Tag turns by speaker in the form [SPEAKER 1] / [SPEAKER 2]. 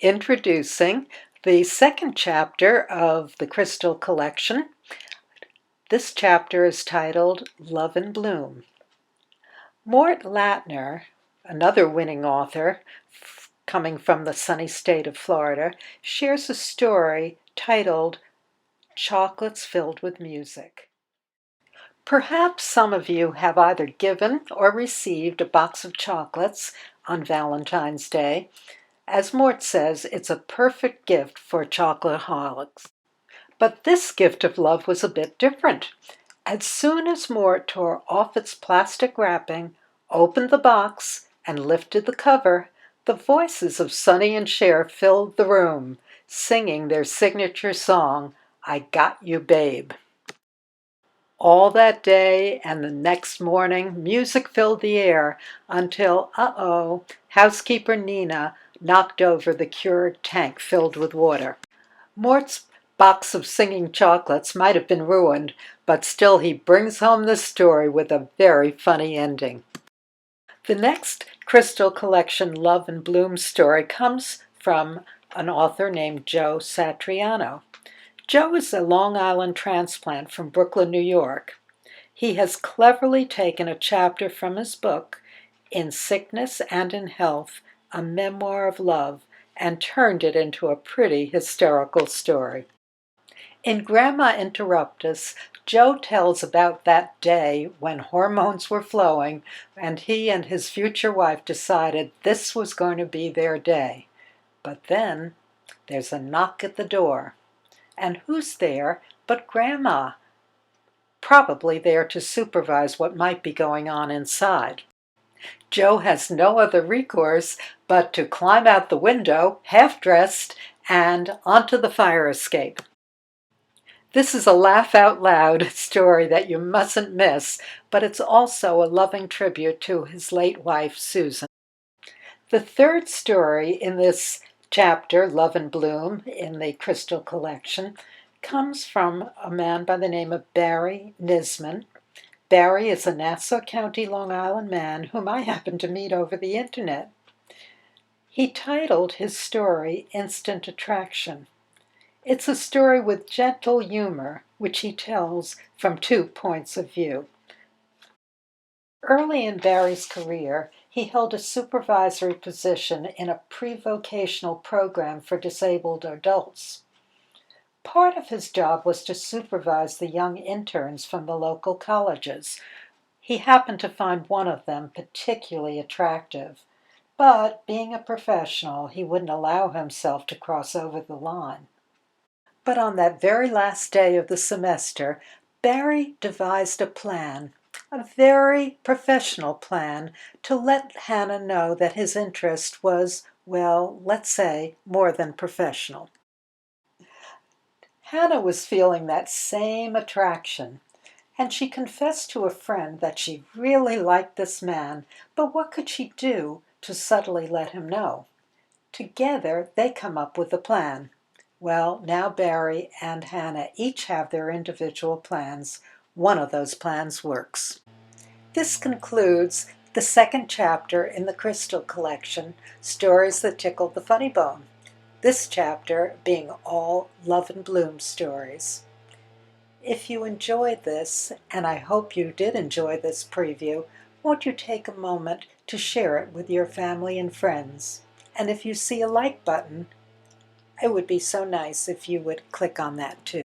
[SPEAKER 1] Introducing the second chapter of the Crystal Collection. This chapter is titled Love in Bloom. Mort Latner, another winning author coming from the sunny state of Florida, shares a story titled Chocolates Filled with Music. Perhaps some of you have either given or received a box of chocolates on Valentine's Day. As Mort says, it's a perfect gift for chocoholics. But this gift of love was a bit different. As soon as Mort tore off its plastic wrapping, opened the box, and lifted the cover, the voices of Sonny and Cher filled the room, singing their signature song, I Got You, Babe. All that day and the next morning, music filled the air until, housekeeper Nina knocked over the Keurig tank filled with water. Mort's box of singing chocolates might have been ruined, but still he brings home the story with a very funny ending. The next Crystal Collection Love in Bloom story comes from an author named Joe Satriano. Joe is a Long Island transplant from Brooklyn, New York. He has cleverly taken a chapter from his book, In Sickness and in Health, a Memoir of Love, and turned it into a pretty hysterical story. In Grandma Interrupt Us, Joe tells about that day when hormones were flowing and he and his future wife decided this was going to be their day. But then there's a knock at the door. And who's there but Grandma? Probably there to supervise what might be going on inside. Joe has no other recourse but to climb out the window, half-dressed, and onto the fire escape. This is a laugh-out-loud story that you mustn't miss, but it's also a loving tribute to his late wife, Susan. The third story in this chapter, Love in Bloom, in the Crystal Collection, comes from a man by the name of Barry Nisman. Barry is a Nassau County, Long Island man whom I happened to meet over the internet. He titled his story Instant Attraction. It's a story with gentle humor, which he tells from 2 points of view. Early in Barry's career, he held a supervisory position in a pre-vocational program for disabled adults. Part of his job was to supervise the young interns from the local colleges. He happened to find one of them particularly attractive, but being a professional, he wouldn't allow himself to cross over the line. But on that very last day of the semester, Barry devised a plan, a very professional plan, to let Hannah know that his interest was, well, let's say, more than professional. Hannah was feeling that same attraction, and she confessed to a friend that she really liked this man, but what could she do to subtly let him know? Together, they come up with a plan. Well, now Barry and Hannah each have their individual plans. One of those plans works. This concludes the second chapter in the Crystal Collection, Stories That Tickled the Funny Bone. This chapter being all Love in Bloom stories. If you enjoyed this, and I hope you did enjoy this preview, won't you take a moment to share it with your family and friends? And if you see a like button, it would be so nice if you would click on that too.